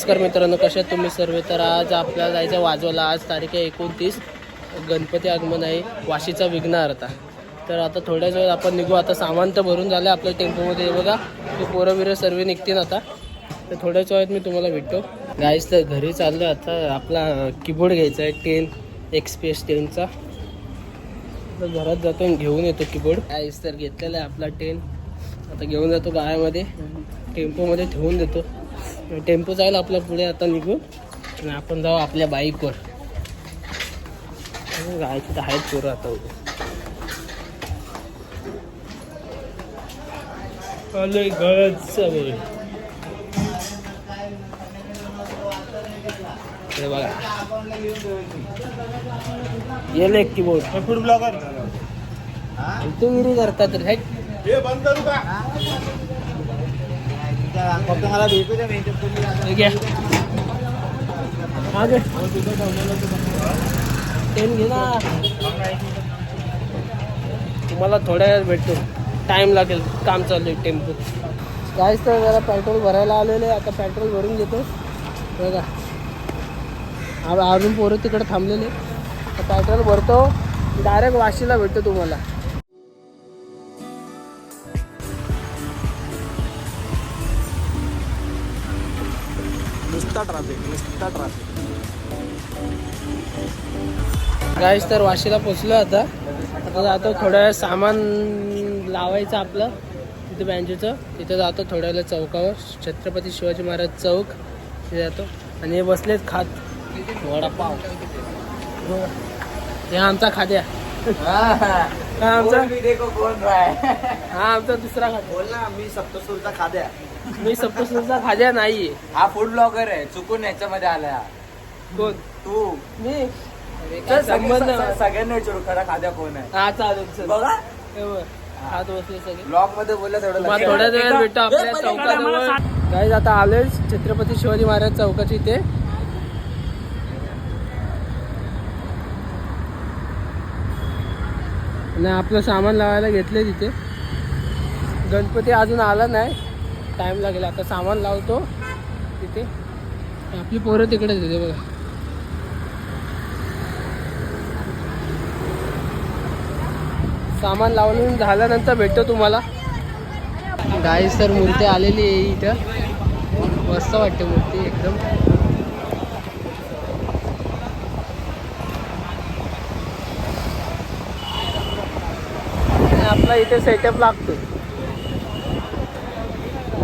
नमस्कार मित्रांनो, कशा तुम्ही सर्व. तर आज आपल्याला जायचं वाजवायला. आज तारीख आहे 29. गणपती आगमन आहे, वाशीचा विघ्नहर्ता. तर आता थोड्याच वेळ आपण निघू. आता सामान तर भरून झालं आपल्या टेम्पोमध्ये. बघा ते पोरं बिरं सर्व निघतील आता. तर थोड्याच वेळात मी तुम्हाला भेटतो गाईस. तर घरी चाललो आता. आपला कीबोर्ड घ्यायचा आहे 10 XPS 10चा. तर घरात जातो आणि घेऊन येतो कीबोर्ड. गाईस तर घेतलेला आहे आपला 10. आता घेऊन जातो गावामध्ये, टेम्पोमध्ये ठेवून देतो. टेम्पो जाईल आपल्या पुढे. आता निघू आणि आपण जाऊ आपल्या बाईकवर. गायची तर आहेत पोरं आता उद्या. बघा गेले कीबोर्ड. फूड ब्लॉगर गिरी करतात रे. हे बंद करू का? फक्त मला भेटू द्या. ट्रेन घे ना. तुम्हाला थोड्या वेळ भेटतो. टाइम लागेल, काम चालू आहे टेम्पो. काहीच तर जरा पेट्रोल भरायला आलेले. आता पेट्रोल भरून घेतो. बघा अजून पोरं तिकडे थांबलेले. पेट्रोल भरतो, डायरेक्ट वाशीला भेटतो तुम्हाला. नुसता ट्रॅफिक. गाईस तर वाशीला पोचलो आता. आता जातो थोड्या वेळ सामान लावायचं आपलं तिथे बँकेचं. तिथे जातो थोड्या वेळेला चौकावर, छत्रपती शिवाजी महाराज चौक. तिथे जातो आणि हे बसलेत खात वडापाव. हे आमचा खाद्या. हा आमचा दुसरा खाद्या. बोल ना, मी सप्तसूरचा खाद्या. मी सप्तसूरचा खाद्या नाही. हा फूड ब्लॉगर आहे, चुकून याच्यामध्ये आलाय. कोण? तू. मी संबंध सगळ्यांना विचारू खरा खाद्या कोण आहे. हा चालेल. बघा हात बसले सगळे. ब्लॉग मध्ये बोललं तेवढं. थोड्या वेळ भेटतो आपल्या चौकाजवळ. गाईज आता आलोय छत्रपती शिवाजी महाराज चौकाची इथे. आणि आपलं सामान लावायला घेतलंय तिथे. गणपती अजून आला नाही, टाइम लागेल. आता सामान लावतो तिथे. आपली पोरं तिकडेच येते बघा. सामान लावून झाल्यानंतर भेटतो तुम्हाला. गाईस तर मूर्ती आलेली आहे इथं. मस्त वाटते मूर्ती एकदम. आपला इथे सेटअप लागतो.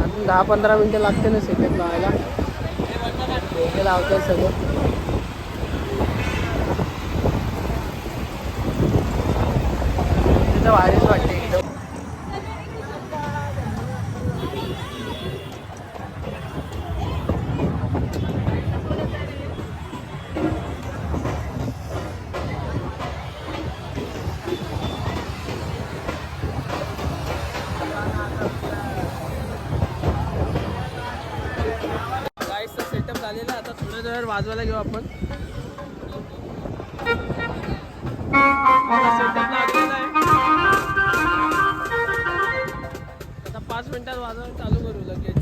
अजून 10-15 मिनटं लागते ना सेटअप लावायला. हे लावतात सगळं. तिथं भारीच वाटते एकदम. सेटअप झालेला. आता थोड्या वेळ वाजवायला घेऊ आपण. सेटअप लागलेला आहे. आता 5 मिनिटात वाजवायला चालू करू लगेच.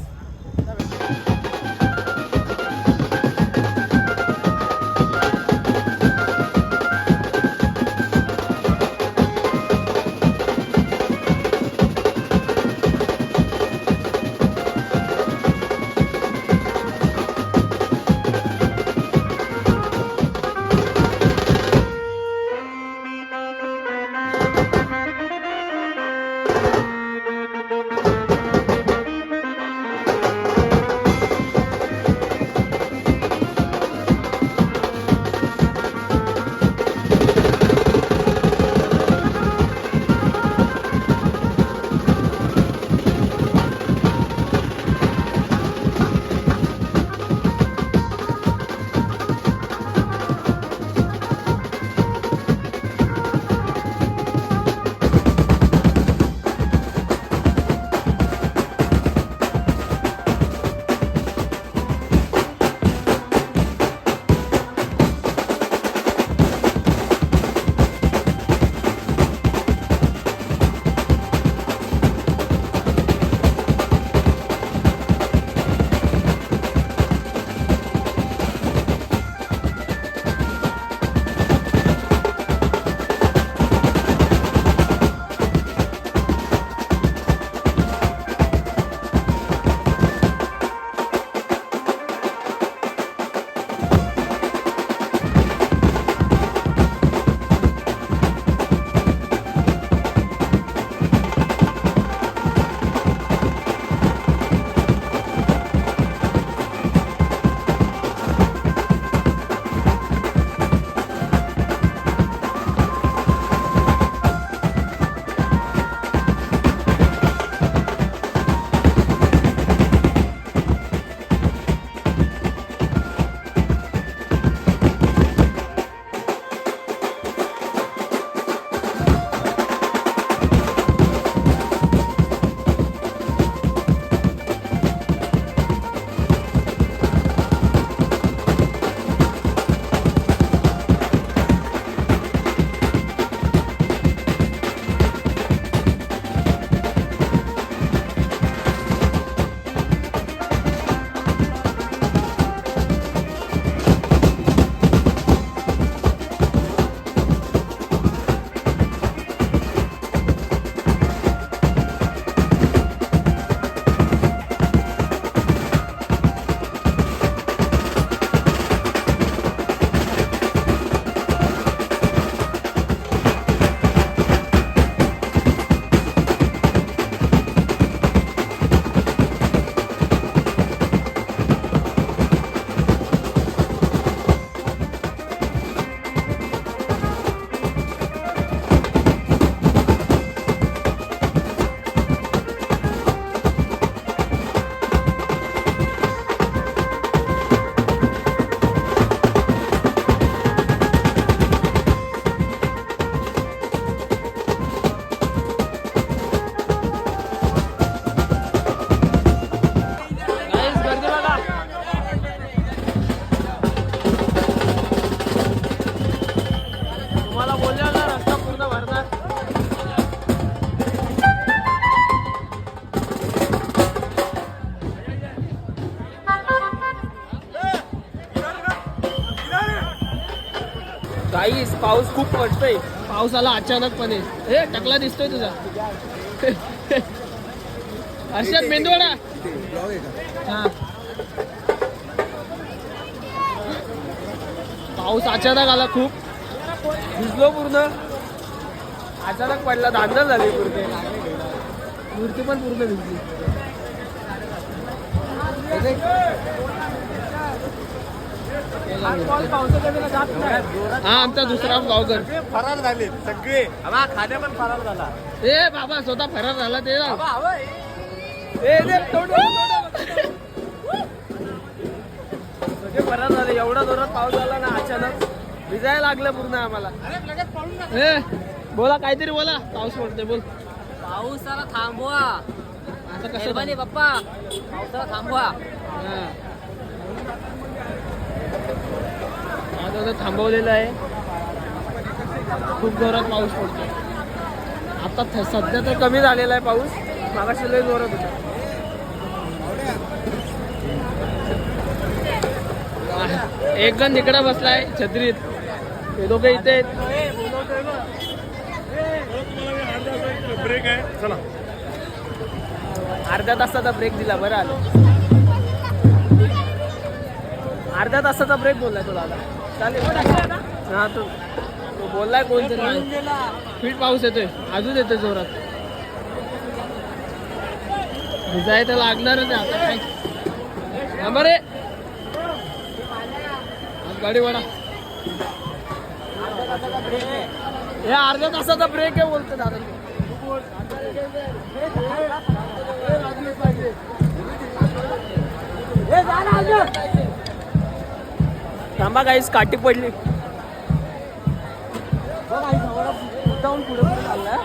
गाईस पाऊस खूप पडतोय. पाऊस आला अचानकपणे. हे टकला दिसतोय तुझा. हर्षद मेंदवडा. हा पाऊस अचानक आला खूप. भिजलो पूर्ण. अचानक पडला. धांदल झाली पूर्ण. मूर्ती पण पूर्ण भिजली. हा आमचा दुसरा गावकर फरार झाले सगळे. खाद्या पण फरार झाला. ए बाबा स्वतः फरार झाला ते ना. सगळे फरार झाले. एवढा जोरात पाऊस झाला ना अचानक. भिजायला लागलं पूर्ण आम्हाला. ए बोला काहीतरी बोला. पाऊस पडते बोल. पावसाला थांबवा. आता कसं मेहरबानी पप्पा पावसाला थांबवा. आता थांबवलेलं आहे. खूप जोरात पाऊस पडतो. आता सध्या तर कमी झालेला आहे पाऊस. मागाशी लय जोरात होता. एक जण तिकडे बसलाय छत्रीत. हे दोघं इथे आहेत. ब्रेक आहे चला. अर्ध्या तासाचा ब्रेक दिला. बरं आलं. अर्ध्या तासाचा ब्रेक बोललाय तुला आता. चालेल. हा तो बोललाय कोणतरी. फिट पाऊस येतोय. अजून येतोय जोरात. भिजाय तर लागणारच आहे आता. काय बरे गाडी वडा. हे अर्ध्या तासाचा ब्रेक आहे बोलतो दादा. थांबा गाईस काठी पडली. जाऊन पुढे पुढे चाललाय.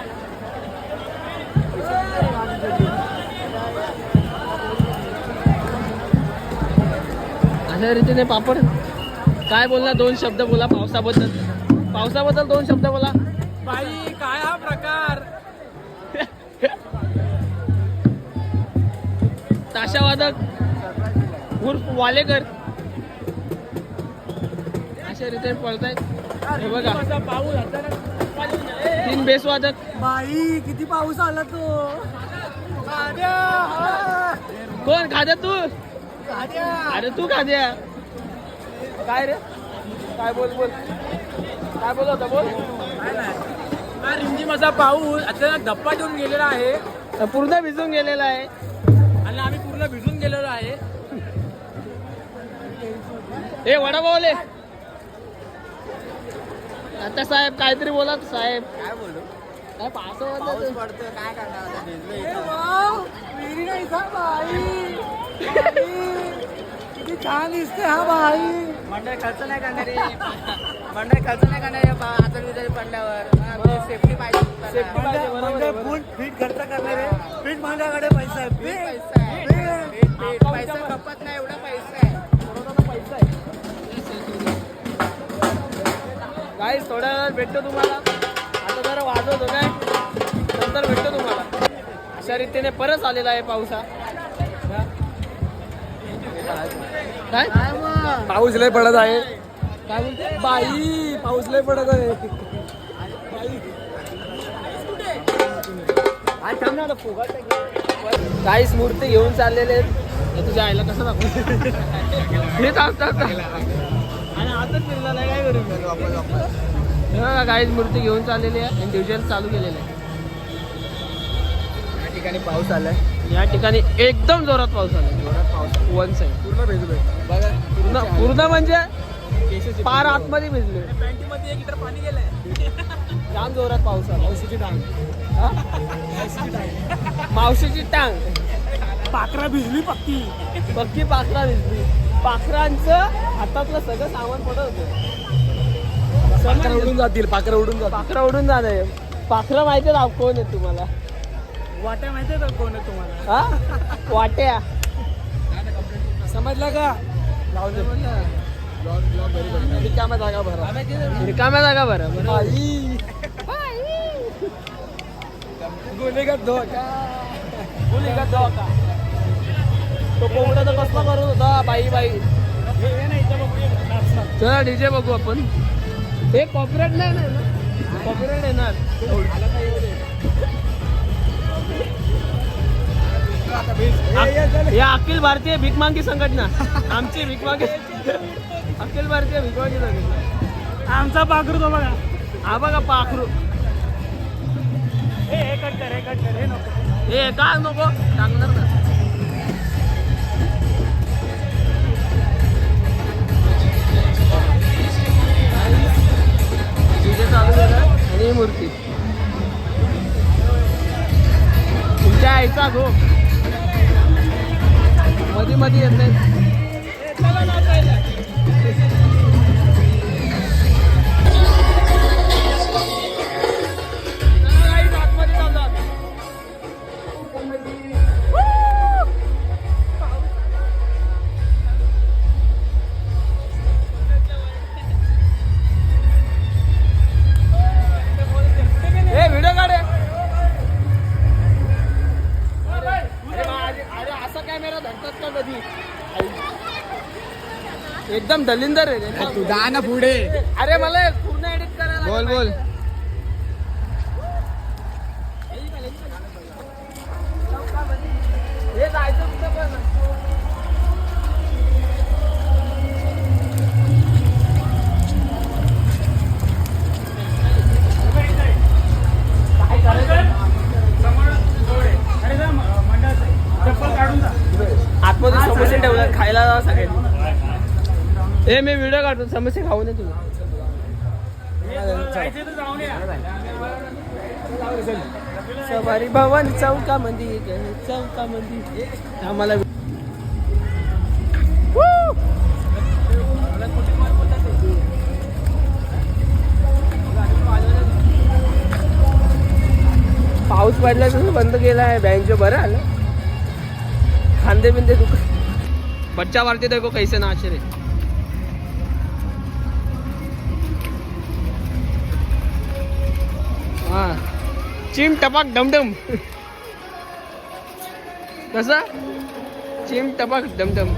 अशा रीतीने पापड. काय बोलला. 2 शब्द बोला पावसाबद्दल. पावसाबद्दल 2 शब्द बोला. बाई काय हा प्रकार. ताशावादक उर्फ वालेकर अशा रीतीने पळतायत. हे बघा 3 बेसवादक. बाई किती पाऊस आला तो. कोण खाद्या तू. अरे तू खाद्या. काय रे काय बोल बोल. काय बोल होता बोल. रिमझिम असा पाऊस अचानक धप्पा देऊन गेलेला आहे. पूर्ण भिजून गेलेला आहे. आणि आम्ही पूर्ण भिजून गेलेलो आहे. ए वडापावले. आता साहेब काहीतरी बोला साहेब. काय बोलतो. काय पाऊस पडतोय काय करणार. किती छान दिसते हा बाई. मंडळ खर्च नाही करणार रे. मंडळ खर्च नाही करणार रे. आता विजारी पडल्यावर सेफ्टी पाहिजे. सेफ्टी पाहिजे. बरोबर फुल फिट खर्च करणार आहे. फिट माझ्याकडे पैसा आहे. पैसा आहे. पैसा कपत नाही एवढा पैसा आहे. गाईस थोड्या वेळात भेटतो तुम्हाला. आता जरा वाजवतो काय. नंतर भेटतो तुम्हाला. अशा रीतीने परत आलेला आहे पावसा. काय पाऊस लय पडत आहे. काय बोलते. बाई पाऊस लय पडत आहे. काहीच मूर्ती घेऊन चाललेले आहेत. हे तुझ्या आईला कसं दाखव. हे थांबतात आणि आताच फिरला नाही. काय करू. काहीच मूर्ती घेऊन चाललेली आहे. इंडिव्हिज्युअल चालू केलेले आहे. या ठिकाणी पाऊस आलाय. या ठिकाणी एकदम जोरात पाऊस आला. वन साईड पूर्ण भिजलोय. बघा पूर्ण म्हणजे पार आतमध्ये भिजले. पॅन्टीमध्ये 1 लिटर पाणी गेलंय. जाम जोरात पाऊस आला. मावशीची टांग. मावशीची टांग. पाखरा भिजली पक्की. पक्की पाखरा भिजली. पाखरांचं हातातलं सगळं सामान पडत होतं. पाखरं उडून जातील. पाखरं उडून जातील. पाखरं उडून जाणार. पाखरं माहिती आहे कोण आहे तुम्हाला. वाट्या माहितीये का कोण आहे तुम्हाला. हा वाट्या. समजला का. रिकाम्या जागा भरा. रिकाम्या जागा बरं. गुन्हेगार धोका. तो कोंबडा तर कसला करत होता. बाई बाई. चला डीजे बघू आपण. हे कॉपरेट नाही ना, कॉपरेट येणार. हे अखिल भारतीय भिकमांगी संघटना, आमची भिकमांगी अखिल भारतीय भिकमांगी संघटना. आमचा पाखरू तो बघा. हा बघा पाखरू. हे कट कर, हे नको. हे का नको टाकणार ना. चालू झालं आणि ही मूर्ती तुमच्या आईचा गो मध्ये मध्ये येत नाही. व्हिडिओ काढे. अरे असा कॅमेरा धरतात का कधी? एकदम दलिंदर आहे तू जा ना पुढे. अरे मला पूर्ण एडिट करायला. बोल बोल. हे जायचं कुठं पण. आतमध्ये समोसे ठेवतात खायला जावा सगळ्यांनी. हे मी व्हिडिओ काढतो, समोसे खाऊ नये तुम्ही. सवारी भवन चौकामध्ये चौकामध्ये आम्हाला पाऊस पडला तसं बंद केला आहे. बँक बरं आलं. खांदे बिंदे दुकान बच्चा मारते देखो कैसे नाच रे. हा चिम टपाक डमडम. कसा चिम टपाक डमडम.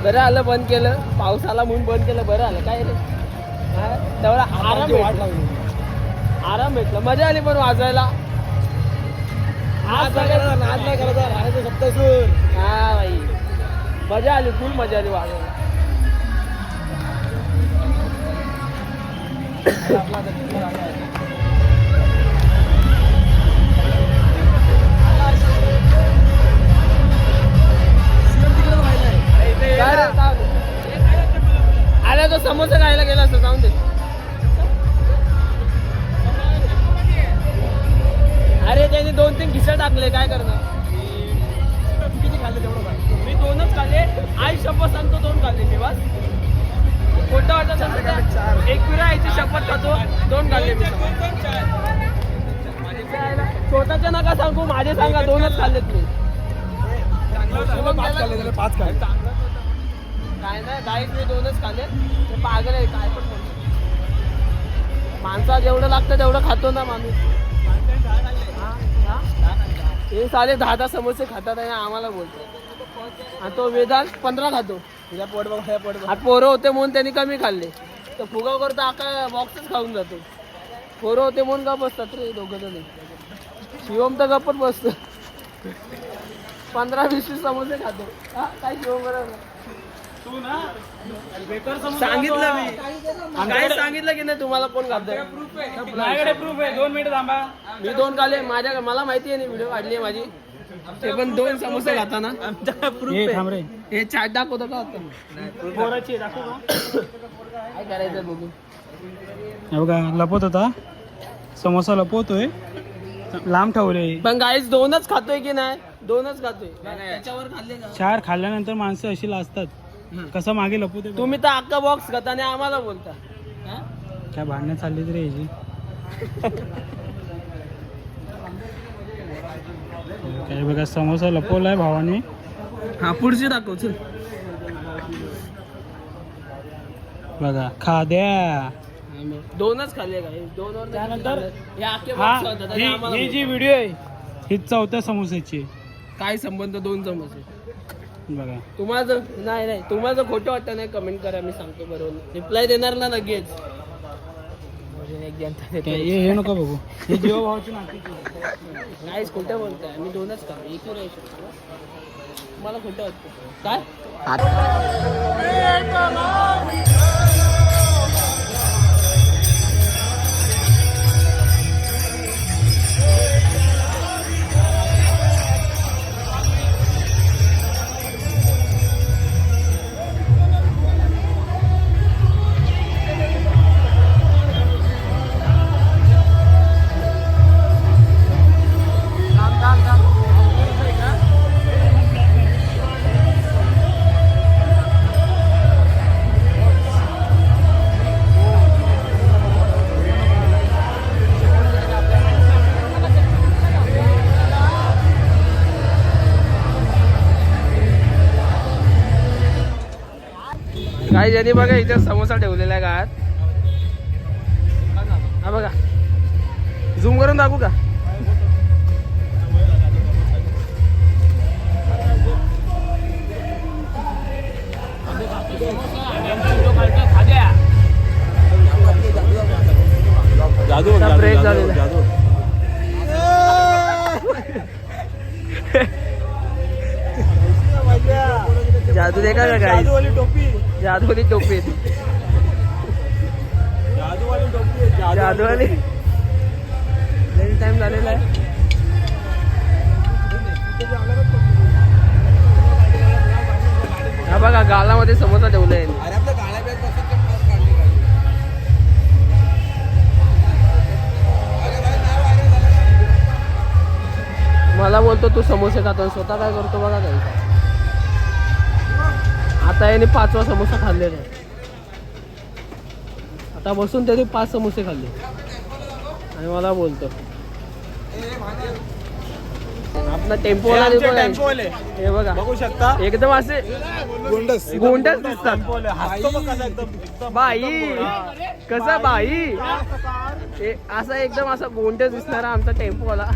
बरं आलं बंद केलं. पाऊस आला म्हणून बंद केलं. बरं आलं काय रे. तेवढा आराम भेटला. मजा आली पण वाजवायला. आज नाद नाही करायचा. राहायचं सप्तसूर. हा भाई मजा आली, फुल मजा आली वाजवायला. आला तो समोसा खायला गेला असं जाऊन दे. अरे त्याने 2-3 खिसा टाकले, काय करणार. किती खाल्ले तेवढं काय. मी 2च खाल्ले. आई शपथ सांगतो 2 खाल्ले मी बस. खोटं वाटत एक पिरा याची शपथ खातो 2 खाल्ले मी. स्वतःच्या नका सांगू, माझे सांगा 2च खाल्लेत मी. 5 खाल्ले. काय नाही गाईत मी 2च खाल्ले. ते पागल आहे काय पण म्हणतो. माणसा जेवढं लागतं तेवढं खातो ना माणूस. हे साले 10 समोसे खातात आणि आम्हाला बोलतो. आणि तो वेदांत 15 खातो. आता पोरं होते म्हणून त्यांनी कमी खाल्ले. तर फुगा करता आका बॉक्सच खाऊन जातो. पोरं होते म्हणून गप बसतात रे दोघं जण. शिवम तर गप्पच बसतो. 15-20 समोसे खातो. काय शिवम करत सांगितलं मी. काय सांगितलं की नाही तुम्हाला कोण खात. माझ्याकडे प्रूफ आहे. 2 मिनिट थांबा. मी 2 खाल्ले. मला माहिती आहे ना व्हिडिओ काढली आहे माझी. ते पण 2 समोसे खाताना हे चाट दाखवतो का पोराची दाखवू का. काय करायचं बघू. बघा लपवत होता. समोसा लपवतोय. लांब ठेवले. पण गाईस 2च खातोय की नाही. 2च खातोय. त्याच्यावर खाल्ले का. 4 खाल्ल्यानंतर माणसं अशी लाजतात. कसं मागे लपवते. तुम्ही तर अख्खा बॉक्स खाता आणि आम्हाला बोलता. काय भांडणं चाललीच रे याची. काय बघा समोसा लपवलाय भावाने. हा पुढची दाखव चल. बघा खाद्या. 2च खाल्ले काय. 2 वर त्यानंतर हे अख्खे हा box खातात आणि आम्हाला ही जी व्हिडिओ आहे ही 4थ्या समोसाची. काय संबंध 2 समोसे बघा तुम्हाला नाही तुम्हाला खोटं वाटतं नाही कमेंट करा मी सांगतो बरोबर रिप्लाय देणार ना लगेच हे नको बघू हे जीवा भावाची नाती नाहीच खोटं बोलताय मी 2च का एकही राहू शकतो मला खोटं वाटतं काय काही जणी बघा इथे समोसा ठेवलेला आहे गावात हा बघा झूम करून दाखवू का जादू ब्रेक झालेला जादू देखा का काय जादूवाली टोपी जादूवाली टाइम झालेला आहे हा बघा गालामध्ये समोसा ठेवलाय मला बोलतो तू समोसे खातो स्वतः काय करतो बघा काय आता याने 5वा समोसा खाल्लेला आहे आता बसून त्याने 5 समोसे खाल्ले आणि मला बोलतो आपला टेम्पो हे बघा बघू शकता एकदम असे गोंडस दिसतात बाई कसा बाई असा एकदम असा गोंडस दिसणारा आमचा टेम्पोवाला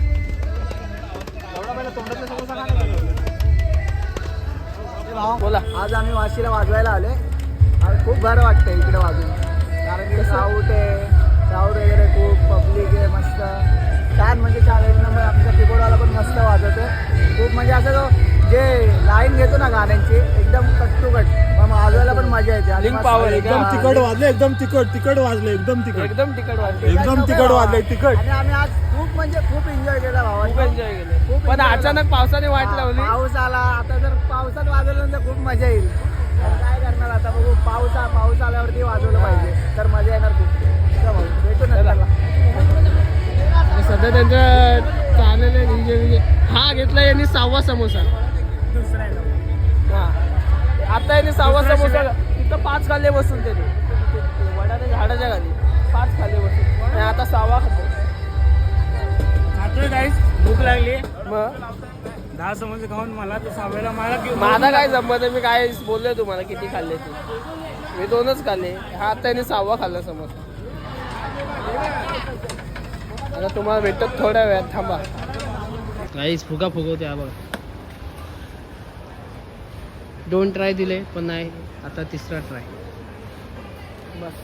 बोला आज आम्ही वाशीला वाजवायला आले खूप बरं वाटतं इकडे वाजून कारण की साऊथ वगैरे खूप पब्लिक आहे मस्त छान म्हणजे 4 नंबर आमचा कीबोर्डवाला पण मस्त वाजवतो खूप म्हणजे असं तो जे लाईन घेतो ना गाण्यांची एकदम कट टू कट मग वाजवायला पण मजा येते लिंक पॉवर एकदम तिखट वाजले एकदम तिखट वाजले एकदम तिखट वाजले तिखट आणि आम्ही आज खूप म्हणजे खूप एन्जॉय केला भावा खूप एन्जॉय केले पण अचानक पावसाने वाट लावली पाऊस आला आता जर पावसात वाजवल्यानंतर खूप मजा येईल तर काय करणार आता बघू पाऊस आल्यावरती वाजवलं पाहिजे तर मजा येणार खूप भेटू ना सध्या त्यांचं चाललेलं डीजे हा घेतला यांनी 6वा समोसा हा आता यांनी 6वा समोसा तिथं 5 खाल्ले बसून त्याने वडाच्या झाडाच्या खाली 5 खाल्ले बसून आणि आता 6वा खातोय गाईस भूक लागली मग 10 समोसे खाऊन मला तर 6व्याला माझा काय जमत मी काय बोललोय तुम्हाला किती खाल्ले ते मी 2च खाल्ले हा आता यांनी 6वा खाल्ला समोसा आता तुम्हाला भेटत थोड्या वेळात थांबा काहीच फुगा फुगवते हा बघा 2 ट्राय दिले पण नाही आता 3रा ट्राय बस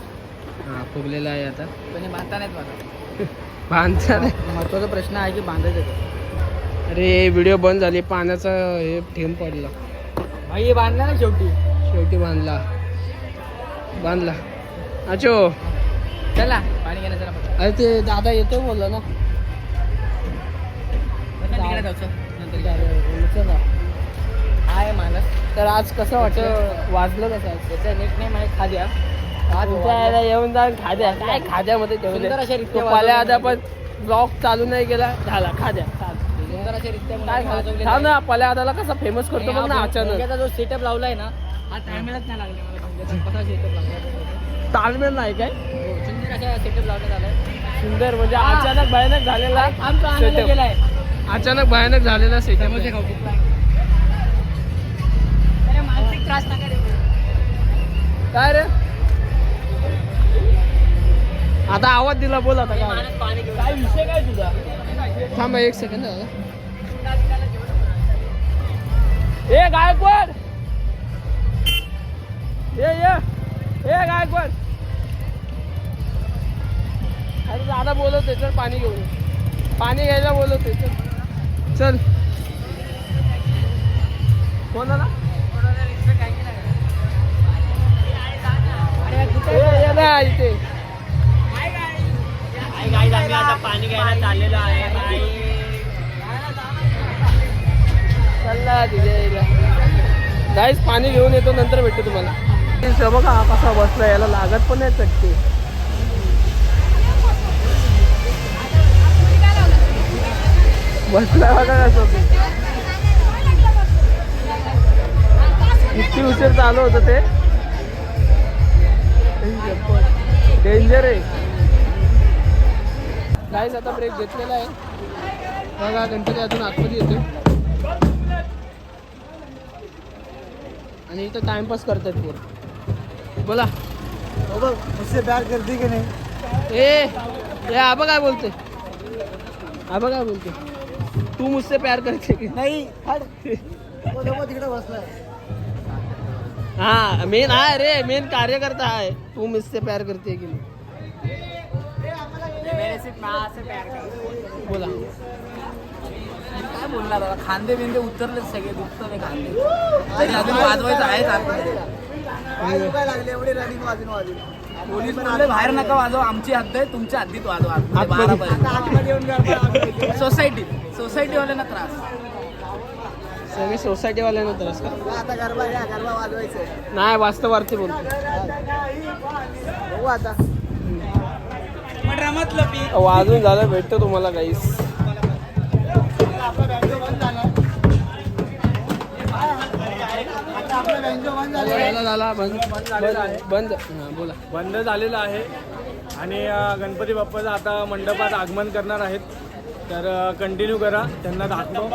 हा फुगलेला आहे आता पण बांधता नाहीत मला बांधता नाही महत्वाचा प्रश्न आहे की बांधायचं अरे व्हिडिओ बंद झाली पाण्याचा हे थेंब पडला भाई बांधला ना शेवटी बांधला अचो चला पाणी घेण्याचं अरे ते दादा येतो बोलला ना चला आहे मानस तर आज कसं वाटतं वाजलं कसं आज त्याचा नेट नेम आहे खाद्या तुमच्या याला येऊन जाऊन खाद्या काय खाद्यामध्ये सुंदर अशा रित्या पाल्या आता पण ब्लॉग चालू नाही केला झाला खाद्या सुंदर अशा रित्या काय खाल्लं ना पाल्या आदाला कसा फेमस करतो बघ ना अचानक जो सेटअप लावलाय ना हा टायमिंगच नाही लागले मला कसा सेटअप लागला ताळमेळ नाही काय सुंदर अशा सेटअप लावण्यात आलाय सुंदर म्हणजे अचानक भयानक झालेला आमचा आनंद setup. गेलाय अचानक भयानक झालेला सेटअप मानसिक त्रास नका देऊ. काय रे आता आवाज दिला बोल आता काय मानस पाणी घेऊन काय विषय काय तुझा थांबा 1 सेकंद गायकवाड ये गायकवाड. अरे दादा बोलवते, चल पाणी घेऊन. पाणी घ्यायला बोलवते, चल. कोणाला इथे पाणी घ्यायला चाललेलो आहे. चालला तिथे गाईस, पाणी घेऊन येतो, नंतर भेटतो तुम्हाला. बघा हा कसा बसला, याला लागत पण नाही चटके. बसला बघा कसं. किती उशीर चालू होतं ते, डेंजर आहे. गाईस आता ब्रेक घेतलेला आहे बघा. गणपती अजून आतमध्ये येतोय आणि इथं टाइमपास करतात ते. बोला मुझसे प्यार करती की नाही? ए आबा काय बोलते, आबा काय बोलते? तू मुझसे प्यार करते की नाही? तिकडे बसलाय. हाँ मेन आहे रे, मेन कार्यकर्ता आहे. तू मुझसे प्यार करते की नाही? बोला काय बोलणार आता? खांदे बिंदे उतरले सगळे, दुखतं ते खांदे. तरी अजून वाजवायचं आहे आतमध्ये. काय लागले एवढी रनिंग वाजून पोलीस म्हणले बाहेर नका वाजवा, आमची हद्द आहे, तुमच्या हद्दीत वाजवा. 12 पर्यंत. सोसायटीवाल्यांना त्रास. सगळे सोसायटीवाल्यांना त्रास का? आता गरबा वाजवायचं नाही, वास्तवार्थी बोलतो. बघू आता. वाजून झालं, भेटतो तुम्हाला गाईस. बंद झालेला आहे आणि गणपती बाप्पाचं आता मंडपात आगमन करणार आहेत. तर कंटिन्यू करा, त्यांना दाखव.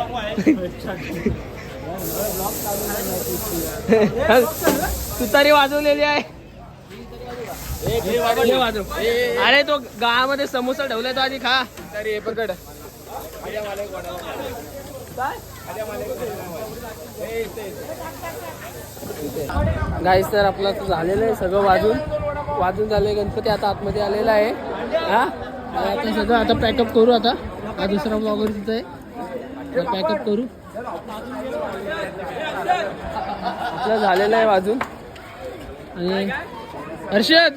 तुतारी वाजवलेली आहे. अरे तो गावामध्ये समोसा ठेवलाय, तो आधी खा. तरी हे पकड. गाईस तर आपलं झालेलं आहे सगळं, वाजून झालंय. गणपती आता आतमध्ये आलेला आहे. हा आता सगळं आता पॅकअप करू. आता हा दुसरा ब्लॉगर तिथं आहे, पॅकअप करू. आपलं झालेलं आहे वाजून. आणि हर्षद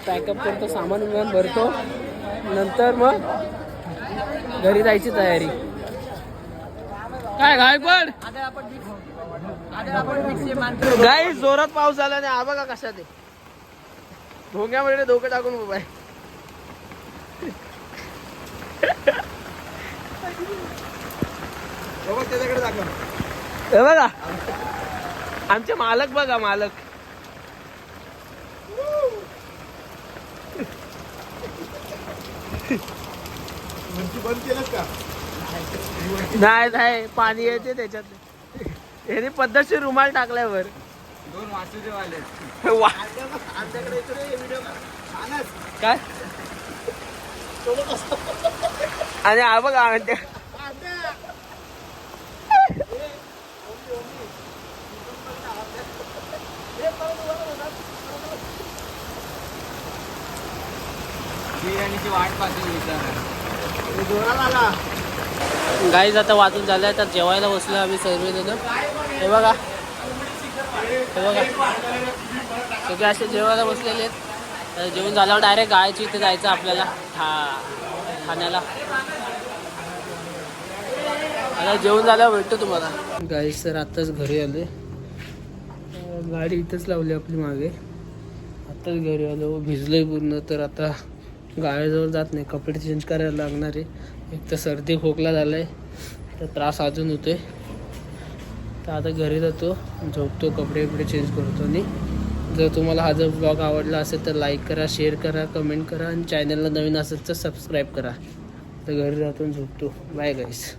पॅकअप करतो, सामान विमान भरतो, नंतर मग घरी जायची तयारी. काय गायकवाड गाईस, जोरात पाऊस आला नाही. हा बघा कशा ते ढोंग्यामध्ये डोकं टाकून उभा आहे. हे बघा आमचे मालक, बघा मालक. बंद केलं का? नाही, पाणी येते त्याच्यात. याने पद्धतशीर रुमाल टाकल्यावर 2 वाचूचे वाले. काय आणि हा बघा म्हणते बिर्याणीची वाट पाहते विचार. गाईज आता वाजून झालंय, तर जेवायला बसलो आम्ही सर्वजण. हे बघा सगळे असे जेवायला बसलेले आहेत. तर जेवण झाल्यावर डायरेक्ट गायची इथे जायचं आपल्याला ठाण्याला. आता जेवण झाल्यावर भेटतो तुम्हाला. गाईज तर आत्ताच घरी आले, गाडी इथंच लावली आपली मागे. आत्ताच घरी आलो, भिजलोय पूर्ण. तर आता गाड्याजवळ जात नाही, कपडे चेंज करायला लागणार आहे. एक तर सर्दी खोकला झाला आहे, तर त्रास अजून होतोय. तर आता घरी जातो, झोपतो, कपडे चेंज करतो. आणि जर तुम्हाला हा जर ब्लॉग आवडला असेल तर लाईक करा, शेअर करा, कमेंट करा आणि चॅनलला नवीन असेल तर सबस्क्राईब करा. तर घरी जातो, झोपतो. बाय गाईस.